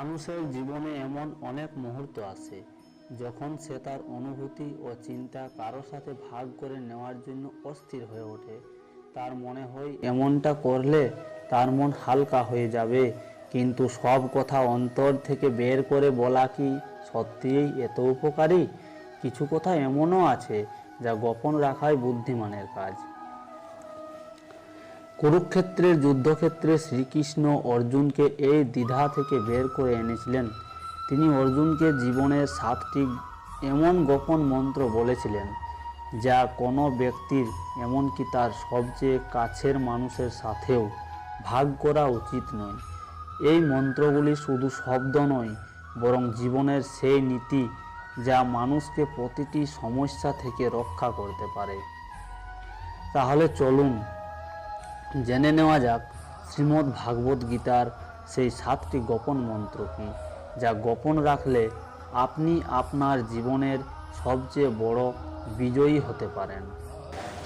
মানুষের জীবনে এমন অনেক মুহূর্ত আসে যখন সে তার অনুভূতি ও চিন্তা কারো সাথে ভাগ করে নেওয়ার জন্য অস্থির হয়ে ওঠে। তার মনে হয় এমনটা করলে তার মন হালকা হয়ে যাবে, কিন্তু সব কথা অন্তর থেকে বের করে বলা কি সত্যিই এত উপকারী? কিছু কথা এমনও আছে যা গোপন রাখাই বুদ্ধিমানের কাজ। কুরুক্ষেত্রের যুদ্ধক্ষেত্রে শ্রীকৃষ্ণ অর্জুনকে এই দ্বিধা থেকে বের করে এনেছিলেন। তিনি অর্জুনকে জীবনের 7টি এমন গোপন মন্ত্র বলেছিলেন যা কোনো ব্যক্তির, এমনকি তার সবচেয়ে কাছের মানুষের সাথেও ভাগ করা উচিত নয়। এই মন্ত্রগুলি শুধু শব্দ নয়, বরং জীবনের সেই নীতি যা মানুষকে প্রতিটি সমস্যা থেকে রক্ষা করতে পারে। তাহলে চলুন জেনে নেওয়া যাক শ্রীমদ্ ভাগবত গীতার সেই 7টি গোপন মন্ত্র কি, যা গোপন রাখলে আপনি আপনার জীবনের সবচেয়ে বড় বিজয়ী হতে পারেন।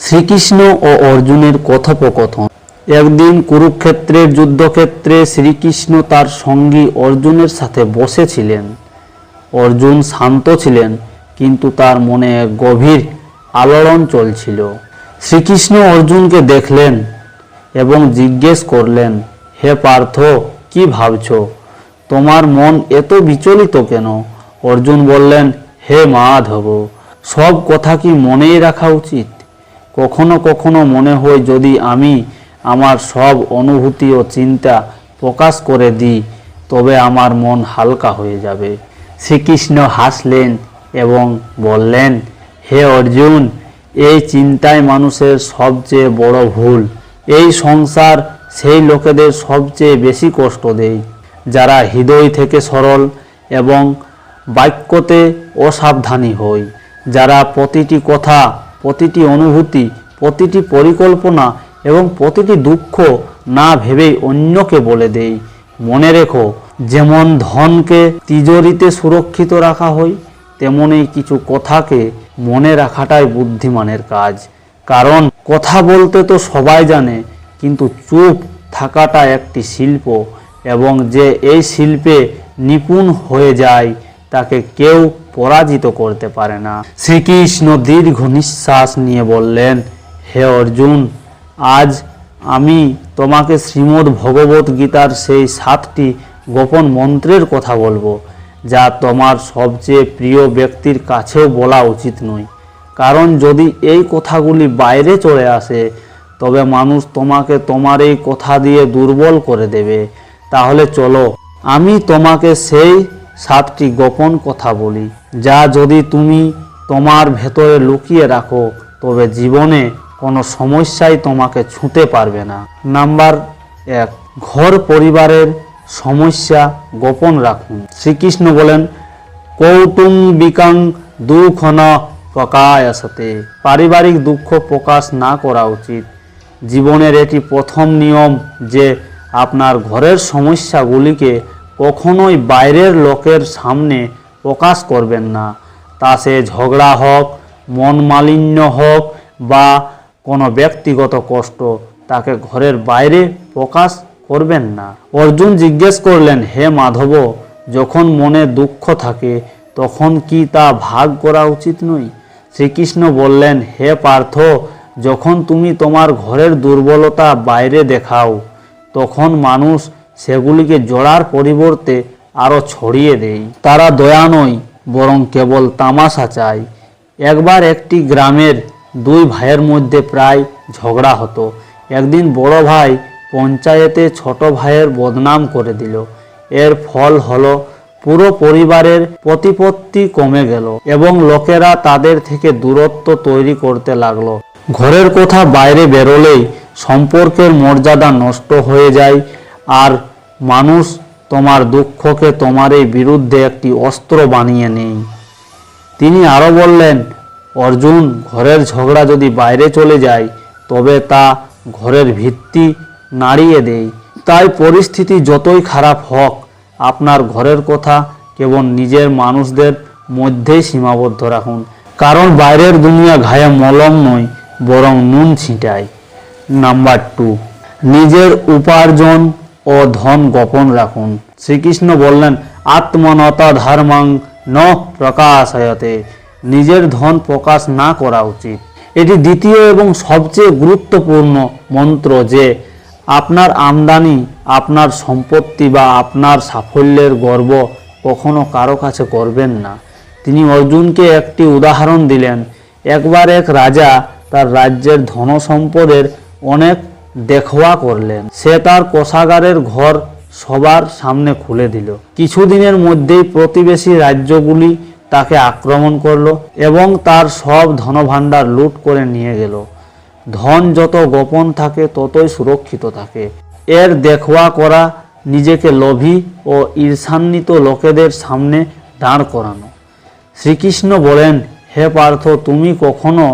শ্রীকৃষ্ণ ও অর্জুনের কথোপকথন। একদিন কুরুক্ষেত্রের যুদ্ধক্ষেত্রে শ্রীকৃষ্ণ তার সঙ্গী অর্জুনের সাথে বসেছিলেন। অর্জুন শান্ত ছিলেন, কিন্তু তার মনে এক গভীর আলোড়ন চলছিল। শ্রীকৃষ্ণ অর্জুনকে দেখলেন এবং জিজ্ঞেস করলেন, হে পার্থ, কি ভাবছো? তোমার মন এত বিচলিত কেন? অর্জুন বললেন, হে মাধব, সব কথা কি মনেই রাখা উচিত? কখনো কখনো মনে হয় যদি আমি আমার সব অনুভূতি ও চিন্তা প্রকাশ করে দিই তবে আমার মন হালকা হয়ে যাবে। শ্রীকৃষ্ণ হাসলেন এবং বললেন, হে অর্জুন, এই চিন্তাই মানুষের সবচেয়ে বড় ভুল। এই সংসার সেই লোকেদের সবচেয়ে বেশি কষ্ট দেয় যারা হৃদয় থেকে সরল এবং বাক্যতে অসাবধানী হয়, যারা প্রতিটি কথা, প্রতিটি অনুভূতি, প্রতিটি পরিকল্পনা এবং প্রতিটি দুঃখ না ভেবেই অন্যকে বলে দেয়। মনে রেখো, যেমন ধনকে তিজোরিতে সুরক্ষিত রাখা হয়, তেমনই কিছু কথাকে মনে রাখাটাই বুদ্ধিমানের কাজ। কারণ কথা বলতে তো সবাই জানে, কিন্তু চুপ থাকাটা একটি শিল্প, এবং যে এই শিল্পে নিপুণ হয়ে যায় তাকে কেউ পরাজিত করতে পারে না। শ্রীকৃষ্ণ দীর্ঘ নিঃশ্বাস নিয়ে বললেন, হে অর্জুন, আজ আমি তোমাকে শ্রীমদ্ ভগবত গীতার সেই 7টি গোপন মন্ত্রের কথা বলবো, যা তোমার সবচেয়ে প্রিয় ব্যক্তির কাছেও বলা উচিত নয়। কারণ যদি এই কথাগুলি বাইরে চলে আসে তবে মানুষ তোমাকে তোমার এই কথা দিয়ে দুর্বল করে দেবে। তাহলে চলো আমি তোমাকে সেই 7টি গোপন কথা বলি, যা যদি তুমি তোমার ভেতরে লুকিয়ে রাখো তবে জীবনে কোনো সমস্যাই তোমাকে ছুঁতে পারবে না। নাম্বার 1, ঘর পরিবারের সমস্যা গোপন রাখুন। শ্রীকৃষ্ণ বলেন, কৌটুম্বিকাং দুঃখন প্রকাশতে। পারিবারিক দুঃখ প্রকাশ না করা উচিত। জীবনের এটি প্রথম নিয়ম যে আপনার ঘরের সমস্যাগুলিকে কখনোই বাইরের লোকের সামনে প্রকাশ করবেন না। তা সে ঝগড়া হোক, মন মালিন্য হোক বা কোনো ব্যক্তিগত কষ্ট, তাকে ঘরের বাইরে প্রকাশ করবেন না। অর্জুন জিজ্ঞেস করলেন, হে মাধব, যখন মনে দুঃখ থাকে তখন কি তা ভাগ করা উচিত নয়? শ্রীকৃষ্ণ বললেন, হে পার্থ, যখন তুমি তোমার ঘরের দুর্বলতা বাইরে দেখাও তখন মানুষ সেগুলিকে জোড়ার পরিবর্তে আরও ছড়িয়ে দেয়। তারা দয়া নয়, বরং কেবল তামাশা চায়। একবার একটি গ্রামের 2 ভাইয়ের মধ্যে প্রায় ঝগড়া হতো। একদিন বড় ভাই পঞ্চায়েতে ছোট ভাইয়ের বদনাম করে দিল। এর ফল হলো পুরো পরিবারের প্রতিপত্তি কমে গেল এবং লোকেরা তাদের থেকে দূরত্ব তৈরি করতে লাগলো। ঘরের কথা বাইরে বেরোলেই সম্পর্কের মর্যাদা নষ্ট হয়ে যায়, আর মানুষ তোমার দুঃখকে তোমার এই বিরুদ্ধে একটি অস্ত্র বানিয়ে নেয়। তিনি আরও বললেন, অর্জুন, ঘরের ঝগড়া যদি বাইরে চলে যায় তবে তা ঘরের ভিত্তি নাড়িয়ে দেয়। তাই পরিস্থিতি যতই খারাপ হোক, আপনার ঘরের কথা কেবল নিজের মানুষদের মধ্যেই সীমাবদ্ধ রাখুন। কারণ বাইরের দুনিয়া ঘায়ে মলম নয়, বরং নুন ছিটায়। নাম্বার 2, নিজের উপার্জন ও ধন গোপন রাখুন। শ্রীকৃষ্ণ বললেন, আত্মনত ধর্মং ন প্রকাশয়তে, নিজের ধন প্রকাশ না করা উচিত। এটি দ্বিতীয় এবং সবচেয়ে গুরুত্বপূর্ণ মন্ত্র যে আপনার আমদানি, আপনার সম্পত্তি বা আপনার সাফল্যের গর্ব কখনো কারো কাছে করবেন না। তিনি অর্জুনকে একটি উদাহরণ দিলেন। একবার এক রাজা তার রাজ্যের ধনসম্পদের অনেক দেখোয়া করলেন। সে তার কোষাগারের ঘর সবার সামনে খুলে দিল। কিছুদিনের মধ্যেই প্রতিবেশী রাজ্যগুলি তাকে আক্রমণ করলো এবং তার সব ধনভাণ্ডার লুট করে নিয়ে গেল। ধন যত গোপন থাকে ততই সুরক্ষিত থাকে। এর দেখোয়া করা নিজেকে লোভী ও ঈর্ষান্বিত লোকেদের সামনে দাঁড় করানো। শ্রীকৃষ্ণ বলেন, হে পার্থ, তুমি কখনো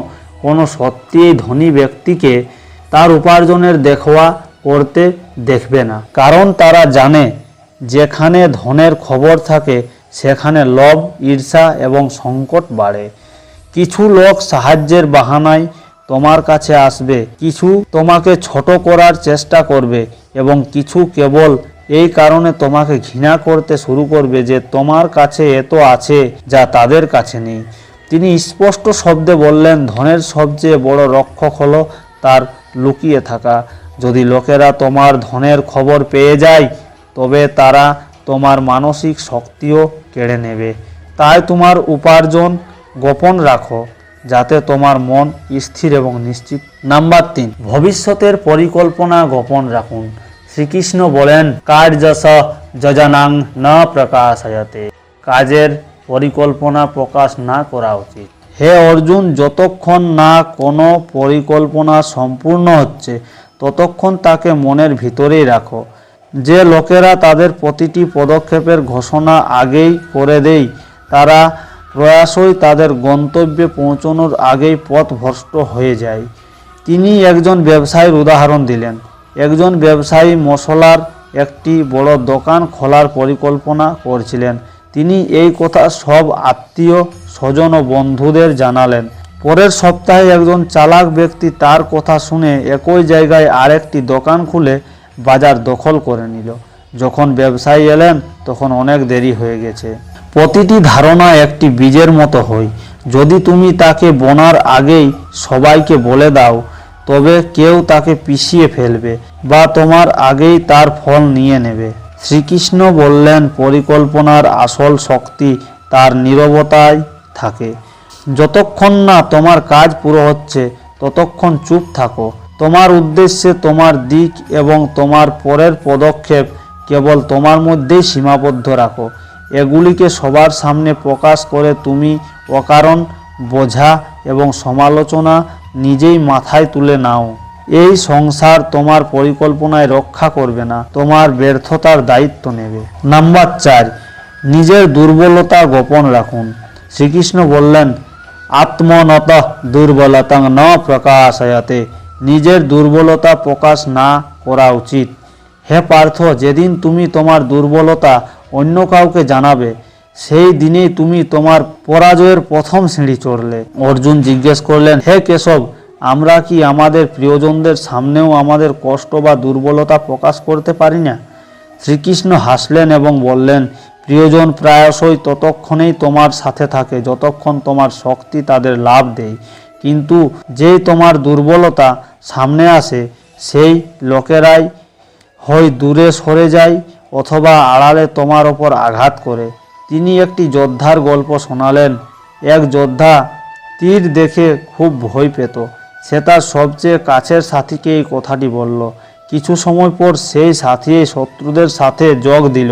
কোনো সত্যিই ধনী ব্যক্তিকে তার উপার্জনের দেখোয়া করতে দেখবে না, কারণ তারা জানে যেখানে ধনের খবর থাকে সেখানে লোভ, ঈর্ষা এবং সংকট বাড়ে। কিছু লোক সাহায্যের বাহানায় তোমার কাছে আসবে, কিছু তোমাকে ছোট করার চেষ্টা করবে এবং কিছু কেবল এই কারণে তোমাকে ঘৃণা করতে শুরু করবে যে তোমার কাছে এত আছে যা তাদের কাছে নেই। তিনি স্পষ্ট শব্দে বললেন, ধনের সবচেয়ে বড় রক্ষক হলো তার লুকিয়ে থাকা। যদি লোকেরা তোমার ধনের খবর পেয়ে যায় তবে তারা তোমার মানসিক শক্তিও কেড়ে নেবে। তাই তোমার উপার্জন গোপন রাখো যাতে তোমার মন স্থির এবং নিশ্চিত। নাম্বার 3, ভবিষ্যতের পরিকল্পনা গোপন রাখুন। শ্রীকৃষ্ণ বলেন, কার্যস যজনাং ন প্রকাশয়তে, কাজের পরিকল্পনা প্রকাশ না করা উচিত। হে অর্জুন, যতক্ষণ না কোনো পরিকল্পনা সম্পূর্ণ হচ্ছে ততক্ষণ তাকে মনের ভিতরেই রাখো। যে লোকেরা তাদের প্রতিটি পদক্ষেপের ঘোষণা আগেই করে দেয় তারা প্রয়াসই তাদের গন্তব্যে পৌঁছানোর আগেই পথভ্রষ্ট হয়ে যায়। তিনি একজন ব্যবসায়ীর উদাহরণ দিলেন। একজন ব্যবসায়ী মশলার একটি বড় দোকান খোলার পরিকল্পনা করছিলেন। তিনি এই কথা সব আত্মীয় স্বজন ও বন্ধুদের জানালেন। পরের সপ্তাহে একজন চালাক ব্যক্তি তার কথা শুনে একই জায়গায় আরেকটি দোকান খুলে বাজার দখল করে নিল। যখন ব্যবসায়ী এলেন তখন অনেক দেরি হয়ে গেছে। প্রতিটি ধারণা একটি বীজের মতো হয়। যদি তুমি তাকে বোনার আগেই সবাইকে বলে দাও তবে কেউ তাকে পিষিয়ে ফেলবে বা তোমার আগেই তার ফল নিয়ে নেবে। শ্রীকৃষ্ণ বললেন, পরিকল্পনার আসল শক্তি তার নীরবতায় থাকে। যতক্ষণ না তোমার কাজ পুরো হচ্ছে ততক্ষণ চুপ থাকো। তোমার উদ্দেশ্যে, তোমার দিক এবং তোমার পরের পদক্ষেপ কেবল তোমার মধ্যেই সীমাবদ্ধ রাখো। এগুলিকে সবার সামনে প্রকাশ করে তুমি অকারণ বোঝা এবং সমালোচনা নিজেই মাথায় তুলে নাও। এই সংসার তোমার পরিকল্পনায় রক্ষা করবে না, তোমার ব্যর্থতার দায়িত্ব নেবে। নাম্বার 4, নিজের দুর্বলতা গোপন রাখুন। শ্রীকৃষ্ণ বললেন, আত্মনত দুর্বলতাং ন প্রকাশয়তে, নিজের দুর্বলতা প্রকাশ না করা উচিত। হে পার্থ, যেদিন তুমি তোমার দুর্বলতা অন্য কাউকে জানাবে সেই দিনেই তুমি তোমার পরাজয়ের প্রথম সিঁড়ি চড়লে। অর্জুন জিজ্ঞেস করলেন, হে কেশব, আমরা কি আমাদের প্রিয়জনদের সামনেও আমাদের কষ্ট বা দুর্বলতা প্রকাশ করতে পারি না? শ্রীকৃষ্ণ হাসলেন এবং বললেন, প্রিয়জন প্রায়শই ততক্ষণেই তোমার সাথে থাকে যতক্ষণ তোমার শক্তি তাদের লাভ দেয়, কিন্তু যেই তোমার দুর্বলতা সামনে আসে সেই লোকেরাই হয় দূরে সরে যায় অথবা আড়ালে তোমার ওপর আঘাত করে। তিনি একটি যোদ্ধার গল্প শোনালেন। এক যোদ্ধা তীর দেখে খুব ভয় পেত। সে তার সবচেয়ে কাছের সাথীকে এই কথাটি বলল। কিছু সময় পর সেই সাথী শত্রুদের সাথে যোগ দিল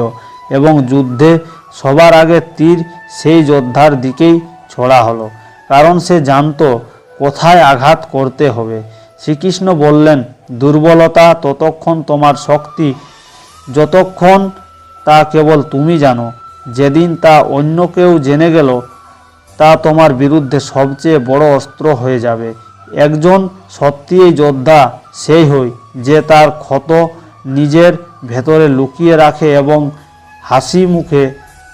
এবং যুদ্ধে সবার আগে তীর সেই যোদ্ধার দিকেই ছোড়া হলো, কারণ সে জানতো কোথায় আঘাত করতে হবে। শ্রীকৃষ্ণ বললেন, দুর্বলতা ততক্ষণ তোমার শক্তি যতক্ষণ তা কেবল তুমি জানো। যেদিন তা অন্য কেউ জেনে গেল তা তোমার বিরুদ্ধে সবচেয়ে বড় অস্ত্র হয়ে যাবে। একজন সত্যিই যোদ্ধা সেই হয় যে তার ক্ষত নিজের ভেতরে লুকিয়ে রাখে এবং হাসি মুখে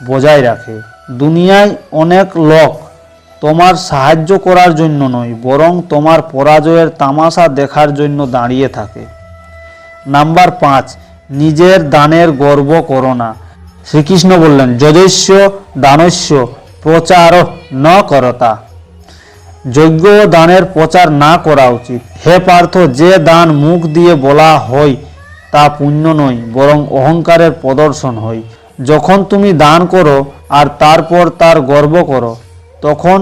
বজায় রাখে। দুনিয়ায় অনেক লোক তোমার সাহায্য করার জন্য নয়, বরং তোমার পরাজয়ের তামাশা দেখার জন্য দাঁড়িয়ে থাকে। নাম্বার 5, নিজের দানের গর্ব করো না। শ্রীকৃষ্ণ বললেন, যজস্য দানস্য প্রচার ন করতা। যজ্ঞ ও দানের প্রচার না করা উচিত। হে পার্থ, যে দান মুখ দিয়ে বলা হয় তা পুণ্য নয়, বরং অহংকারের প্রদর্শন হয়। যখন তুমি দান করো আর তারপর তার গর্ব করো, তখন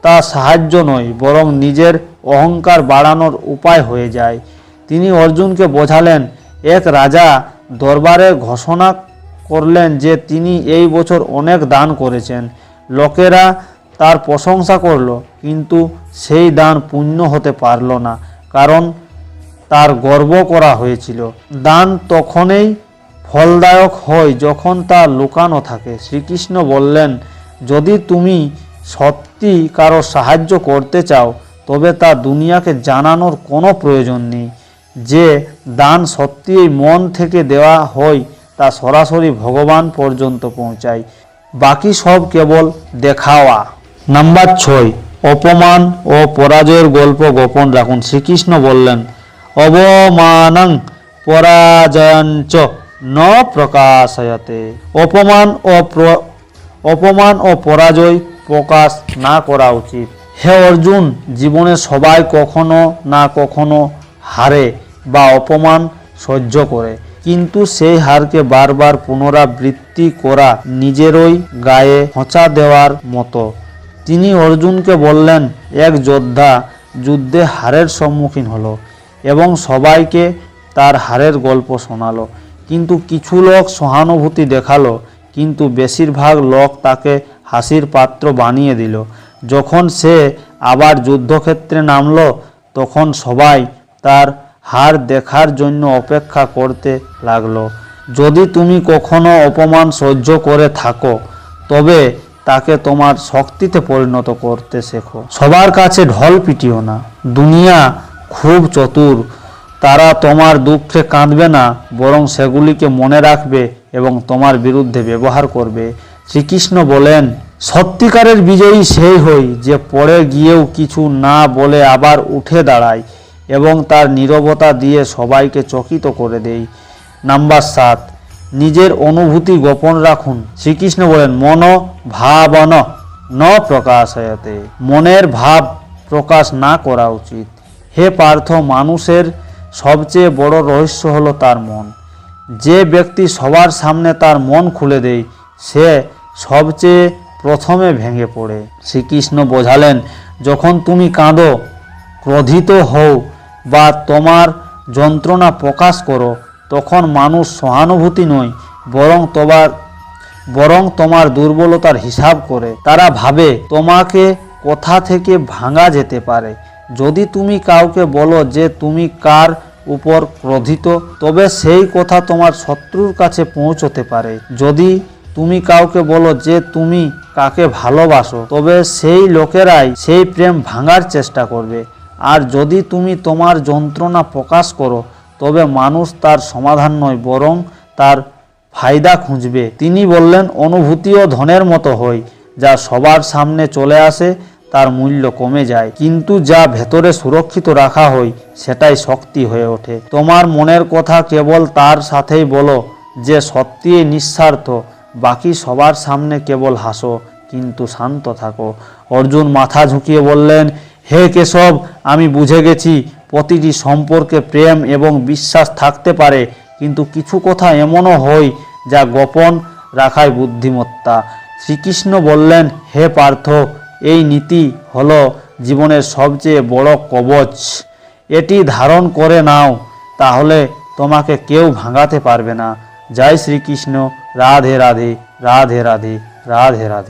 তা সাহায্য নয়, বরং নিজের অহংকার বাড়ানোর উপায় হয়ে যায়। তিনি অর্জুনকে বোঝালেন। এক রাজা দরবারে ঘোষণা করলেন যে তিনি এই বছর অনেক দান করেছেন। লোকেরা তার প্রশংসা করল, কিন্তু সেই দান পুণ্য হতে পারল না, কারণ তার গর্ব করা হয়েছিল। দান তখনই ফলদায়ক হয় যখন তা লুকানো থাকে। শ্রীকৃষ্ণ বললেন, যদি তুমি সত্যি কারো সাহায্য করতে চাও, তবে তা দুনিয়াকে জানানোর কোনো প্রয়োজন নেই। যে দান সত্যিই মন থেকে দেওয়া হয় তা সরাসরি ভগবান পর্যন্ত পৌঁছায়, বাকি সব কেবল দেখাওয়া। নাম্বার 6, অপমান ও পরাজয়ের গল্প গোপন রাখুন। শ্রীকৃষ্ণ বললেন, অবমানং পরাজয়ঞ্চ ন প্রকাশয়তে। অপমান ও পরাজয় প্রকাশ না করা উচিত। হে অর্জুন, জীবনে সবাই কখনো না কখনো হারে বা অপমান সহ্য করে, কিন্তু সেই হারকে বারবার পুনরাবৃত্তি করা নিজেরই গায়ে হোঁচা দেওয়ার মতো। তিনি অর্জুনকে বললেন, এক যোদ্ধা যুদ্ধে হারের সম্মুখীন হলো এবং সবাইকে তার হারের গল্প শোনালো, কিন্তু কিছু লোক সহানুভূতি দেখালো, কিন্তু বেশিরভাগ লোক তাকে হাসির পাত্র বানিয়ে দিল। যখন সে আবার যুদ্ধক্ষেত্রে নামলো, তখন সবাই তার হার দেখার জন্য অপেক্ষা করতে লাগলো। যদি তুমি কখনো অপমান সহ্য করে থাকো, তবে তাকে তোমার শক্তিতে পরিণত করতে শেখো। সবার কাছে ঢল পিটিও না। দুনিয়া খুব চতুর, তারা তোমার দুঃখে কাঁদবে না, বরং সেগুলিকে মনে রাখবে এবং তোমার বিরুদ্ধে ব্যবহার করবে। শ্রীকৃষ্ণ বলেন, সত্যিকারের বিজয়ী সেই হয় যে পড়ে গিয়েও কিছু না বলে আবার উঠে দাঁড়ায় এবং তার নীরবতা দিয়ে সবাইকে চকিত করে দেয়। নাম্বার 7, নিজের অনুভূতি গোপন রাখুন। শ্রীকৃষ্ণ বলেন, মন ভাবন ন প্রকাশয়তে। মনের ভাব প্রকাশ না করা উচিত। হে পার্থ, মানুষের সবচেয়ে বড় রহস্য হলো তার মন। যে ব্যক্তি সবার সামনে তার মন খুলে দেয়, সে সবচেয়ে প্রথমে ভেঙে পড়ে। শ্রীকৃষ্ণ বোঝালেন, যখন তুমি কাঁদো, ক্রোধিত হও বা তোমার যন্ত্রণা প্রকাশ করো, তখন মানুষ সহানুভূতি নয়, বরং তোমার দুর্বলতার হিসাব করে। তারা ভাবে তোমাকে কোথা থেকে ভাঙা যেতে পারে। যদি তুমি কাউকে বলো যে তুমি কার উপর ক্রোধিত, তবে সেই কথা তোমার শত্রুর কাছে পৌঁছতে পারে। যদি তুমি কাউকে বলো যে তুমি কাকে ভালোবাসো, তবে সেই লোকেরাই সেই প্রেম ভাঙার চেষ্টা করবে। আর যদি তুমি তোমার যন্ত্রণা প্রকাশ করো, তবে মানুষ তার সমাধান নয়, বরং তার ফায়দা খুঁজবে। তিনি বললেন, অনুভূতিও ধনের মতো হয়, যা সবার সামনে চলে আসে তার মূল্য কমে যায়, কিন্তু যা ভেতরে সুরক্ষিত রাখা হয় সেটাই শক্তি হয়ে ওঠে। তোমার মনের কথা কেবল তার সাথেই বলো যে সত্যিই নিঃস্বার্থ। বাকি সবার সামনে কেবল হাসো, কিন্তু শান্ত থাকো। অর্জুন মাথা ঝুঁকিয়ে বললেন, হে কেশব, আমি বুঝে গেছি প্রতিটি সম্পর্কে প্রেম এবং বিশ্বাস থাকতে পারে, কিন্তু কিছু কথা এমনও হয় যা গোপন রাখাই বুদ্ধিমত্তা। শ্রীকৃষ্ণ বললেন, হে পার্থ, এই নীতি হলো জীবনের সবচেয়ে বড় কবচ। এটি ধারণ করে নাও, তাহলে তোমাকে কেউ ভাঙাতে পারবে না। জয় শ্রীকৃষ্ণ। রাধে রাধে, রাধে রাধে, রাধে রাধে।